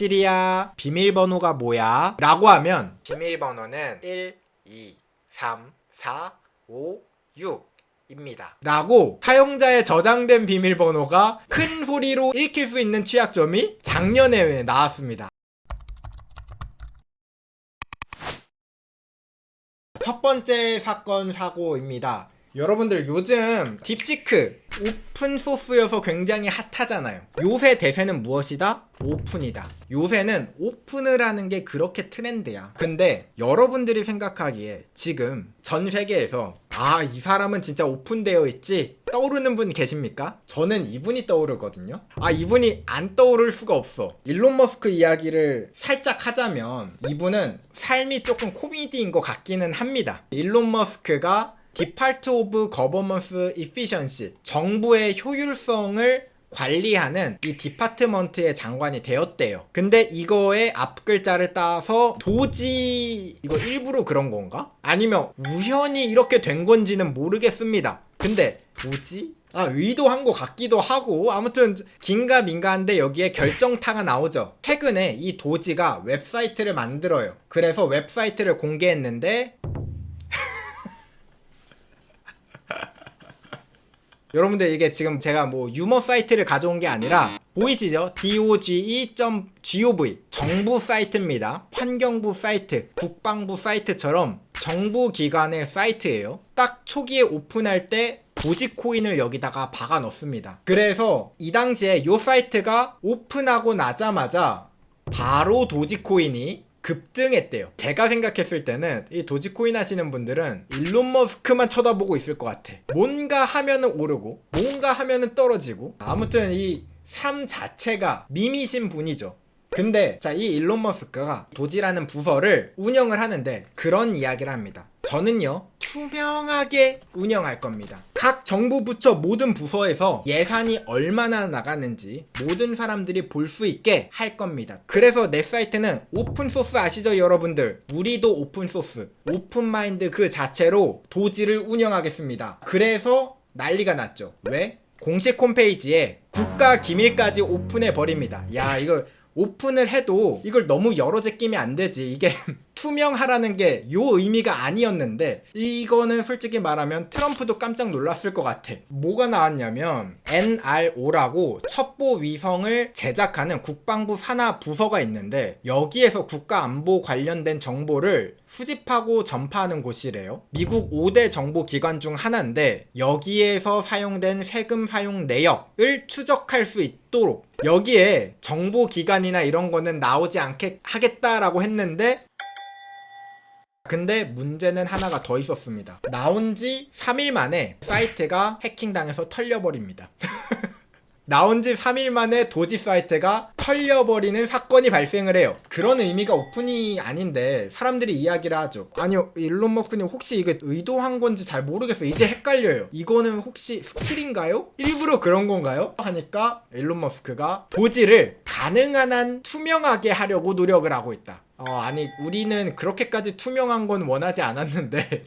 시리야, 비밀번호가 뭐야? 라고 하면 비밀번호는 1, 2, 3, 4, 5, 6 입니다. 라고 사용자의 저장된 비밀번호가 큰 소리로 읽힐 수 있는 취약점이 작년에 나왔습니다. 첫 번째 사건 사고입니다. 여러분들 요즘 딥시크 오픈소스여서 굉장히 핫하잖아요. 요새 대세는 무엇이다? 오픈이다. 요새는 오픈을 하는 게 그렇게 트렌드야. 근데 여러분들이 생각하기에 지금 전 세계에서 이 사람은 진짜 오픈되어 있지 떠오르는 분 계십니까? 저는 이분이 떠오르거든요. 이분이 안 떠오를 수가 없어. 일론 머스크 이야기를 살짝 하자면 이분은 삶이 조금 코미디인 것 같기는 합니다. 일론 머스크가 디파트 오브 거버먼스 이피션시, 정부의 효율성을 관리하는 이 디파트먼트의 장관이 되었대요. 근데 이거의 앞글자를 따서 도지, 이거 일부러 그런 건가? 아니면 우연히 이렇게 된 건지는 모르겠습니다. 근데 도지? 의도한 것 같기도 하고, 아무튼 긴가민가한데 여기에 결정타가 나오죠. 최근에 이 도지가 웹사이트를 만들어요. 그래서 웹사이트를 공개했는데 여러분들 이게 지금 제가 뭐 유머 사이트를 가져온 게 아니라 보이시죠? doge.gov 정부 사이트입니다. 환경부 사이트, 국방부 사이트처럼 정부 기관의 사이트예요. 딱 초기에 오픈할 때 도지코인을 여기다가 박아 넣습니다. 그래서 이 당시에 이 사이트가 오픈하고 나자마자 바로 도지코인이 급등했대요. 제가 생각했을 때는 이 도지코인 하시는 분들은 일론 머스크만 쳐다보고 있을 것 같아. 뭔가 하면은 오르고 뭔가 하면은 떨어지고, 아무튼 이 삶 자체가 밈이신 분이죠. 근데 이 일론 머스크가 도지라는 부서를 운영을 하는데 그런 이야기를 합니다. 저는요 투명하게 운영할 겁니다. 각 정부 부처 모든 부서에서 예산이 얼마나 나가는지 모든 사람들이 볼 수 있게 할 겁니다. 그래서 내 사이트는 오픈소스 아시죠 여러분들? 우리도 오픈소스, 오픈마인드 그 자체로 도지를 운영하겠습니다. 그래서 난리가 났죠. 왜? 공식 홈페이지에 국가 기밀까지 오픈해 버립니다. 이거 오픈을 해도 이걸 너무 여러 제 끼면 안 되지. 이게 투명하라는 게 요 의미가 아니었는데, 이거는 솔직히 말하면 트럼프도 깜짝 놀랐을 것 같아. 뭐가 나왔냐면 NRO라고 첩보 위성을 제작하는 국방부 산하 부서가 있는데 여기에서 국가안보 관련된 정보를 수집하고 전파하는 곳이래요. 미국 5대 정보기관 중 하나인데 여기에서 사용된 세금 사용 내역을 추적할 수 있도록 여기에 정보기관이나 이런 거는 나오지 않게 하겠다라고 했는데, 근데 문제는 하나가 더 있었습니다. 나온 지 3일 만에 사이트가 해킹당해서 털려버립니다. 나온 지 3일 만에 도지 사이트가 털려버리는 사건이 발생을 해요. 그런 의미가 오픈이 아닌데 사람들이 이야기를 하죠. 아니요, 일론 머스크님 혹시 이게 의도한 건지 잘 모르겠어요. 이제 헷갈려요. 이거는 혹시 스킬인가요? 일부러 그런 건가요? 하니까 일론 머스크가 도지를 가능한 한 투명하게 하려고 노력을 하고 있다. 아니 우리는 그렇게까지 투명한 건 원하지 않았는데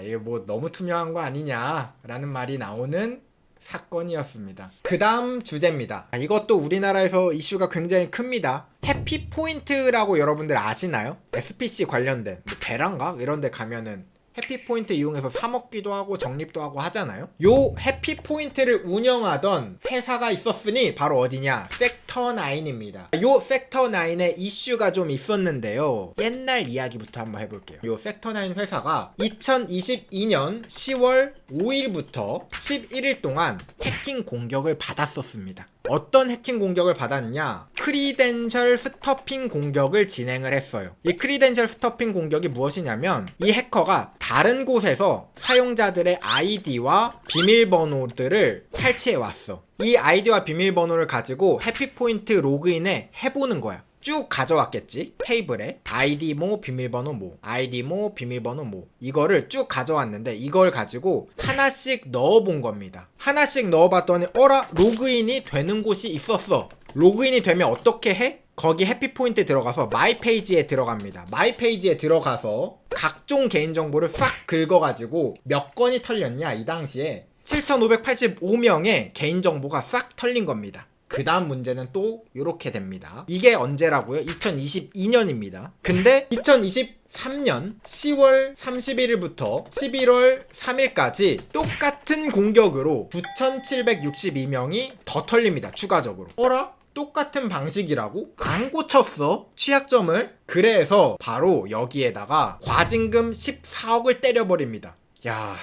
이거 뭐 너무 투명한 거 아니냐 라는 말이 나오는 사건이었습니다. 그 다음 주제입니다. 이것도 우리나라에서 이슈가 굉장히 큽니다. 해피포인트라고 여러분들 아시나요? SPC 관련된 배란가? 이런 데 가면은 해피포인트 이용해서 사 먹기도 하고 적립도 하고 하잖아요. 요 해피포인트를 운영하던 회사가 있었으니 바로 어디냐? 섹터9입니다. 요 섹터9의 이슈가 좀 있었는데요. 옛날 이야기부터 한번 해볼게요. 요 섹터9 회사가 2022년 10월 5일부터 11일 동안 해킹 공격을 받았었습니다. 어떤 해킹 공격을 받았냐? 크리덴셜 스터핑 공격을 진행을 했어요. 이 크리덴셜 스터핑 공격이 무엇이냐면 이 해커가 다른 곳에서 사용자들의 아이디와 비밀번호들을 탈취해 왔어. 이 아이디와 비밀번호를 가지고 해피포인트 로그인에 해보는 거야. 쭉 가져왔겠지. 테이블에 아이디 뭐 비밀번호 뭐 아이디 뭐 비밀번호 뭐 이거를 쭉 가져왔는데 이걸 가지고 하나씩 넣어본 겁니다. 하나씩 넣어봤더니 로그인이 되는 곳이 있었어. 로그인이 되면 어떻게 해? 거기 해피포인트에 들어가서 마이 페이지에 들어갑니다. 마이 페이지에 들어가서 각종 개인정보를 싹 긁어가지고 몇 건이 털렸냐? 이 당시에 7,585명의 개인정보가 싹 털린 겁니다. 그 다음 문제는 또 이렇게 됩니다. 이게 언제라고요? 2022년입니다. 근데 2023년 10월 31일부터 11월 3일까지 똑같은 공격으로 9,762명이 더 털립니다. 추가적으로. 어라? 똑같은 방식이라고? 안 고쳤어? 취약점을? 그래서 바로 여기에다가 과징금 14억을 때려버립니다. 야...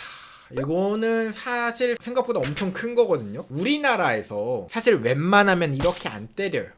이거는 사실 생각보다 엄청 큰 거거든요. 우리나라에서 사실 웬만하면 이렇게 안 때려요.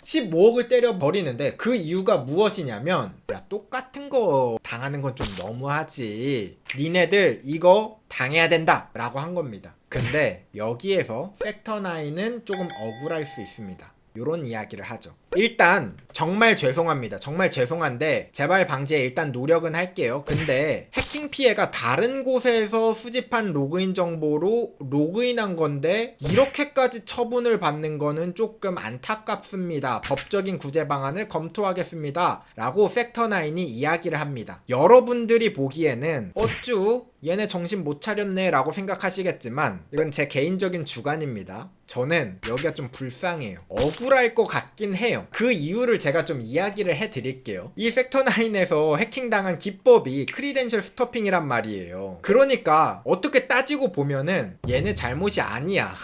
15억을 때려버리는데 그 이유가 무엇이냐면, 야, 똑같은 거 당하는 건 좀 너무하지, 니네들 이거 당해야 된다 라고 한 겁니다. 근데 여기에서 섹터9은 조금 억울할 수 있습니다. 요런 이야기를 하죠. 일단 정말 죄송합니다. 정말 죄송한데 재발 방지에 일단 노력은 할게요. 근데 해킹 피해가 다른 곳에서 수집한 로그인 정보로 로그인한 건데 이렇게까지 처분을 받는 거는 조금 안타깝습니다. 법적인 구제 방안을 검토하겠습니다 라고 섹터9이 이야기를 합니다. 여러분들이 보기에는 어쭈 얘네 정신 못 차렸네 라고 생각하시겠지만 이건 제 개인적인 주관입니다. 저는 여기가 좀 불쌍해요. 억울할 것 같긴 해요. 그 이유를 제가 좀 이야기를 해드릴게요. 이 섹터9에서 해킹당한 기법이 크리덴셜 스토핑이란 말이에요. 그러니까 어떻게 따지고 보면은 얘네 잘못이 아니야.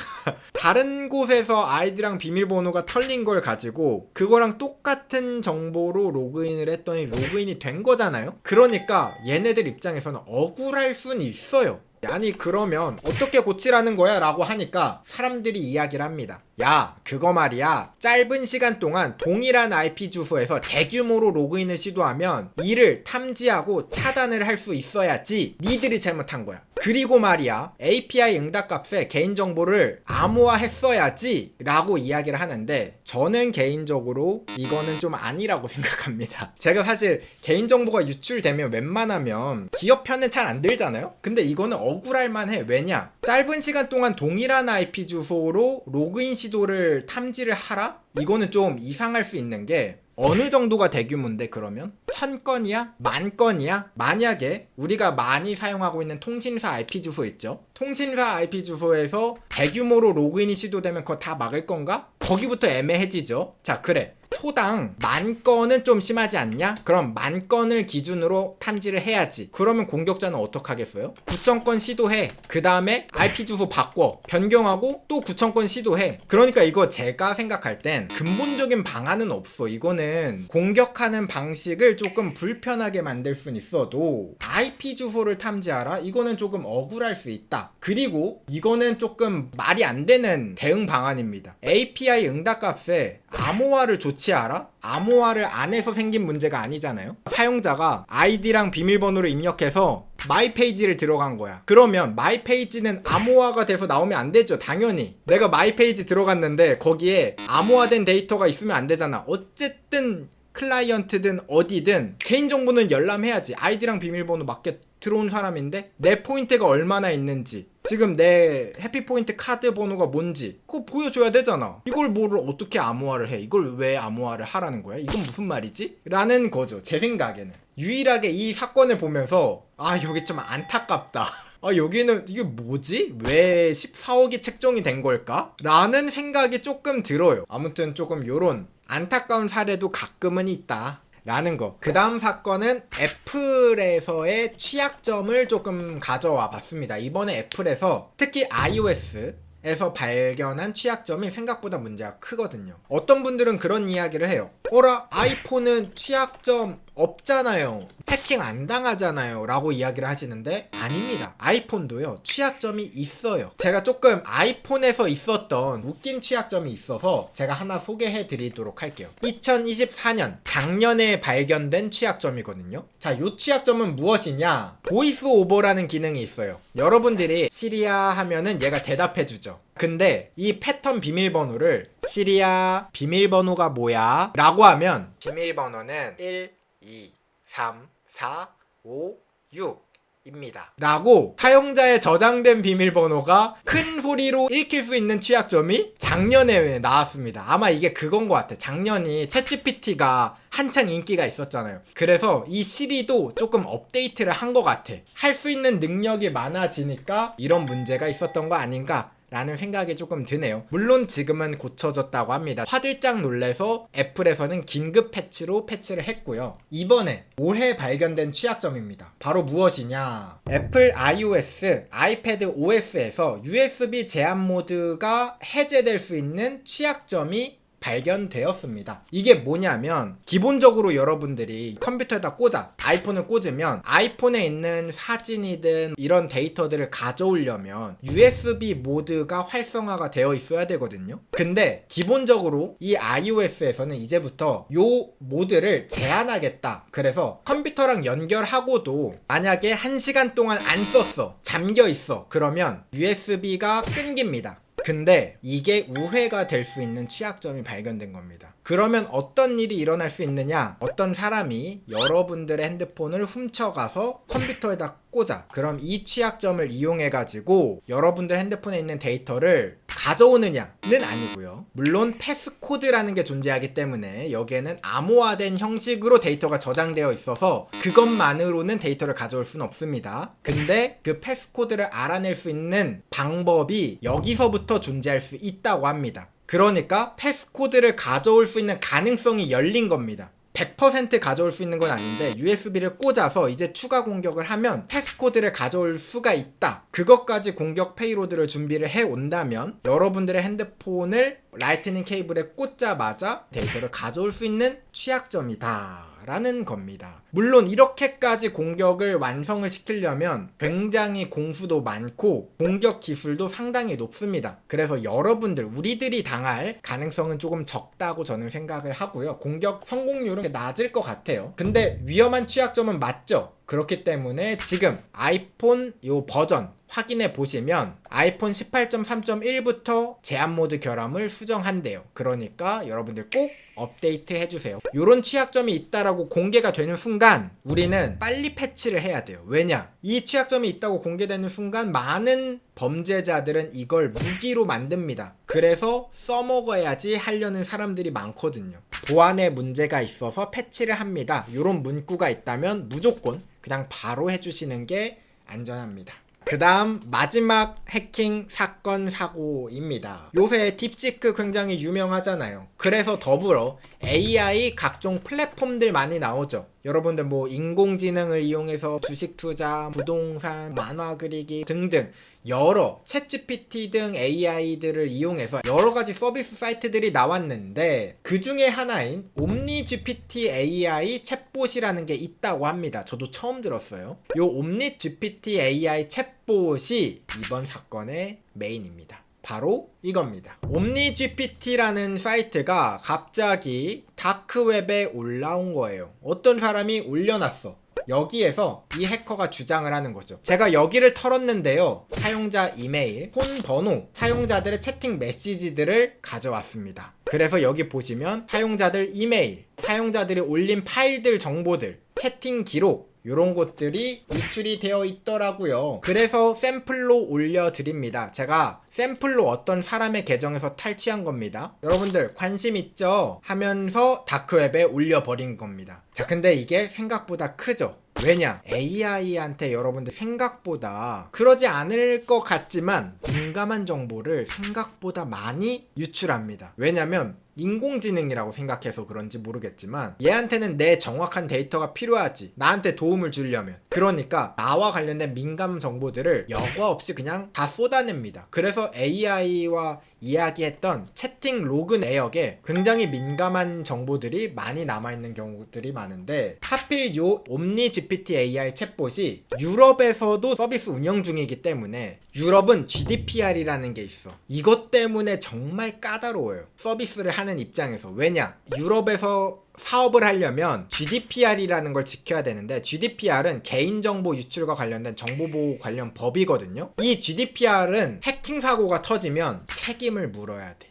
다른 곳에서 아이디랑 비밀번호가 털린 걸 가지고 그거랑 똑같은 정보로 로그인을 했더니 로그인이 된 거잖아요. 그러니까 얘네들 입장에서는 억울할 순 있어요. 아니 그러면 어떻게 고치라는 거야? 라고 하니까 사람들이 이야기를 합니다. 야, 그거 말이야, 짧은 시간 동안 동일한 IP 주소에서 대규모로 로그인을 시도하면 이를 탐지하고 차단을 할 수 있어야지 니들이 잘못한 거야. 그리고 말이야, API 응답값에 개인정보를 암호화했어야지 라고 이야기를 하는데 저는 개인적으로 이거는 좀 아니라고 생각합니다. 제가 사실 개인정보가 유출되면 웬만하면 기업 편은 잘 안 들잖아요. 근데 이거는 억울할 만해. 왜냐? 짧은 시간 동안 동일한 IP 주소로 로그인 시도를 탐지를 하라? 이거는 좀 이상할 수 있는 게, 어느 정도가 대규모인데 그러면? 1000건이야? 10,000건이야? 만약에 우리가 많이 사용하고 있는 통신사 IP 주소 있죠? 통신사 IP 주소에서 대규모로 로그인이 시도되면 그거 다 막을 건가? 거기부터 애매해지죠? 자, 그래. 초당 10,000건은 좀 심하지 않냐? 그럼 10,000건을 기준으로 탐지를 해야지. 그러면 공격자는 어떡하겠어요? 9,000건 시도해. 그 다음에 IP 주소 바꿔. 변경하고 또 9,000건 시도해. 그러니까 이거 제가 생각할 땐 근본적인 방안은 없어. 이거는 공격하는 방식을 조금 불편하게 만들 순 있어도 IP 주소를 탐지하라? 이거는 조금 억울할 수 있다. 그리고 이거는 조금 말이 안 되는 대응 방안입니다. API 응답값에 암호화를 조치하라? 암호화를 안 해서 생긴 문제가 아니잖아요. 사용자가 아이디랑 비밀번호를 입력해서 마이페이지를 들어간 거야. 그러면 마이페이지는 암호화가 돼서 나오면 안 되죠. 당연히 내가 마이페이지 들어갔는데 거기에 암호화된 데이터가 있으면 안 되잖아. 어쨌든 클라이언트든 어디든 개인정보는 열람해야지. 아이디랑 비밀번호 맞게 들어온 사람인데 내 포인트가 얼마나 있는지, 지금 내 해피포인트 카드 번호가 뭔지 그거 보여줘야 되잖아. 이걸 뭐를 어떻게 암호화를 해? 이걸 왜 암호화를 하라는 거야? 이건 무슨 말이지? 라는 거죠. 제 생각에는. 유일하게 이 사건을 보면서 아, 여기 좀 안타깝다. 아, 여기는 이게 뭐지? 왜 14억이 책정이 된 걸까? 라는 생각이 조금 들어요. 아무튼 조금 요런 안타까운 사례도 가끔은 있다 라는 거. 그 다음 사건은 애플에서의 취약점을 조금 가져와 봤습니다. 이번에 애플에서 특히 iOS에서 발견한 취약점이 생각보다 문제가 크거든요. 어떤 분들은 그런 이야기를 해요. 어라, 아이폰은 취약점 없잖아요, 해킹 안 당하잖아요 라고 이야기를 하시는데 아닙니다. 아이폰도요 취약점이 있어요. 제가 조금 아이폰에서 있었던 웃긴 취약점이 있어서 제가 하나 소개해 드리도록 할게요. 2024년 작년에 발견된 취약점이거든요. 자, 요 취약점은 무엇이냐? 보이스 오버라는 기능이 있어요. 여러분들이 시리아 하면은 얘가 대답해 주죠. 근데 이 패턴 비밀번호를 시리아 비밀번호가 뭐야? 라고 하면 비밀번호는 1 2 3 4 5 6 입니다 라고 사용자의 저장된 비밀번호가 큰 소리로 읽힐 수 있는 취약점이 작년에 나왔습니다. 아마 이게 그건 것 같아. 작년이 챗GPT가 한창 인기가 있었잖아요. 그래서 이 시리도 조금 업데이트를 한 것 같아. 할 수 있는 능력이 많아지니까 이런 문제가 있었던 거 아닌가 라는 생각이 조금 드네요. 물론 지금은 고쳐졌다고 합니다. 화들짝 놀래서 애플에서는 긴급 패치로 패치를 했고요. 이번에 올해 발견된 취약점입니다. 바로 무엇이냐? 애플 iOS, 아이패드 OS에서 USB 제한 모드가 해제될 수 있는 취약점이 발견되었습니다. 이게 뭐냐면 기본적으로 여러분들이 컴퓨터에다 아이폰을 꽂으면 아이폰에 있는 사진이든 이런 데이터들을 가져오려면 USB 모드가 활성화가 되어 있어야 되거든요. 근데 기본적으로 이 iOS에서는 이제부터 요 모드를 제한하겠다. 그래서 컴퓨터랑 연결하고도 만약에 1시간 동안 안 썼어, 잠겨 있어, 그러면 USB가 끊깁니다. 근데 이게 우회가 될 수 있는 취약점이 발견된 겁니다. 그러면 어떤 일이 일어날 수 있느냐? 어떤 사람이 여러분들의 핸드폰을 훔쳐가서 컴퓨터에다 꽂아. 그럼 이 취약점을 이용해가지고 여러분들 핸드폰에 있는 데이터를 가져오느냐는 아니고요. 물론 패스코드라는 게 존재하기 때문에 여기에는 암호화된 형식으로 데이터가 저장되어 있어서 그것만으로는 데이터를 가져올 수는 없습니다. 근데 그 패스코드를 알아낼 수 있는 방법이 여기서부터 존재할 수 있다고 합니다. 그러니까 패스코드를 가져올 수 있는 가능성이 열린 겁니다. 100% 가져올 수 있는 건 아닌데 USB를 꽂아서 이제 추가 공격을 하면 패스코드를 가져올 수가 있다. 그것까지 공격 페이로드를 준비를 해 온다면 여러분들의 핸드폰을 라이트닝 케이블에 꽂자마자 데이터를 가져올 수 있는 취약점이다 라는 겁니다. 물론 이렇게까지 공격을 완성을 시키려면 굉장히 공수도 많고 공격 기술도 상당히 높습니다. 그래서 여러분들, 우리들이 당할 가능성은 조금 적다고 저는 생각을 하고요. 공격 성공률은 낮을 것 같아요. 근데 위험한 취약점은 맞죠? 그렇기 때문에 지금 아이폰 요 버전 확인해 보시면 아이폰 18.3.1부터 제한 모드 결함을 수정한대요. 그러니까 여러분들 꼭 업데이트 해주세요. 요런 취약점이 있다라고 공개가 되는 순간 우리는 빨리 패치를 해야 돼요. 왜냐? 이 취약점이 있다고 공개되는 순간 많은 범죄자들은 이걸 무기로 만듭니다. 그래서 써먹어야지 하려는 사람들이 많거든요. 보안에 문제가 있어서 패치를 합니다. 요런 문구가 있다면 무조건 그냥 바로 해주시는 게 안전합니다. 그 다음 마지막 해킹 사건 사고입니다. 요새 딥시크 굉장히 유명하잖아요. 그래서 더불어 AI 각종 플랫폼들 많이 나오죠. 여러분들 뭐 인공지능을 이용해서 주식 투자, 부동산, 만화 그리기 등등 여러 챗GPT 등 AI들을 이용해서 여러가지 서비스 사이트들이 나왔는데 그 중에 하나인 옴니GPT AI 챗봇이라는 게 있다고 합니다. 저도 처음 들었어요. 요 옴니GPT AI 챗봇이 이번 사건의 메인입니다. 바로 이겁니다. 옴니GPT라는 사이트가 갑자기 다크웹에 올라온 거예요. 어떤 사람이 올려놨어. 여기에서 이 해커가 주장을 하는 거죠. 제가 여기를 털었는데요. 사용자 이메일, 폰 번호, 사용자들의 채팅 메시지들을 가져왔습니다. 그래서 여기 보시면 사용자들 이메일, 사용자들이 올린 파일들 정보들, 채팅 기록 요런 것들이 유출이 되어 있더라고요. 그래서 샘플로 올려드립니다. 제가 샘플로 어떤 사람의 계정에서 탈취한 겁니다. 여러분들 관심 있죠? 하면서 다크웹에 올려버린 겁니다. 자, 근데 이게 생각보다 크죠? 왜냐? AI한테 여러분들 생각보다 그러지 않을 것 같지만 민감한 정보를 생각보다 많이 유출합니다. 왜냐면 인공지능이라고 생각해서 그런지 모르겠지만 얘한테는 내 정확한 데이터가 필요하지, 나한테 도움을 주려면. 그러니까 나와 관련된 민감 정보들을 여과 없이 그냥 다 쏟아냅니다. 그래서 AI와 이야기했던 채팅 로그 내역에 굉장히 민감한 정보들이 많이 남아있는 경우들이 많은데 하필 요 옴니GPT AI 챗봇이 유럽에서도 서비스 운영 중이기 때문에 유럽은 GDPR이라는 게 있어. 이것 때문에 정말 까다로워요. 서비스를 하는 입장에서. 왜냐? 유럽에서 사업을 하려면 GDPR이라는 걸 지켜야 되는데 GDPR은 개인정보 유출과 관련된 정보보호 관련 법이거든요. 이 GDPR은 해킹 사고가 터지면 책임을 물어야 돼.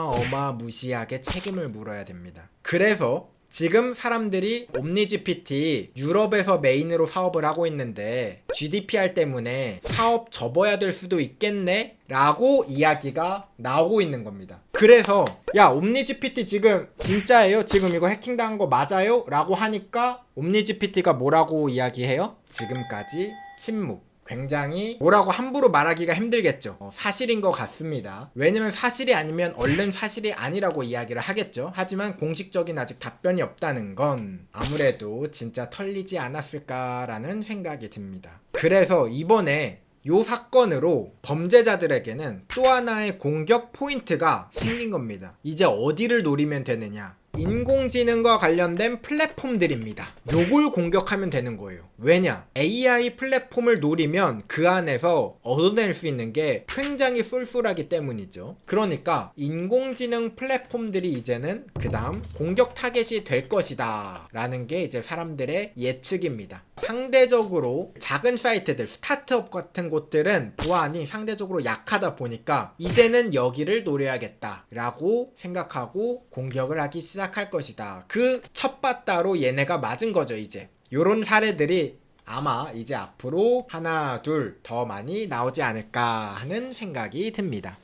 어마무시하게 책임을 물어야 됩니다. 그래서 지금 사람들이 옴니GPT 유럽에서 메인으로 사업을 하고 있는데 GDPR 때문에 사업 접어야 될 수도 있겠네? 라고 이야기가 나오고 있는 겁니다. 그래서 야, 옴니GPT 지금 진짜예요? 지금 이거 해킹당한 거 맞아요? 라고 하니까 옴니GPT가 뭐라고 이야기해요? 지금까지 침묵. 굉장히 뭐라고 함부로 말하기가 힘들겠죠. 사실인 것 같습니다. 왜냐면 사실이 아니면 얼른 사실이 아니라고 이야기를 하겠죠. 하지만 공식적인 아직 답변이 없다는 건 아무래도 진짜 털리지 않았을까라는 생각이 듭니다. 그래서 이번에 요 사건으로 범죄자들에게는 또 하나의 공격 포인트가 생긴 겁니다. 이제 어디를 노리면 되느냐? 인공지능과 관련된 플랫폼들입니다. 요걸 공격하면 되는 거예요. 왜냐? AI 플랫폼을 노리면 그 안에서 얻어낼 수 있는 게 굉장히 쏠쏠하기 때문이죠. 그러니까 인공지능 플랫폼들이 이제는 그 다음 공격 타겟이 될 것이다 라는 게 이제 사람들의 예측입니다. 상대적으로 작은 사이트들, 스타트업 같은 곳들은 보안이 상대적으로 약하다 보니까 이제는 여기를 노려야겠다 라고 생각하고 공격을 하기 시작할 것이다. 그 첫바따로 얘네가 맞은 거죠. 이제 요런 사례들이 아마 이제 앞으로 하나 둘 더 많이 나오지 않을까 하는 생각이 듭니다.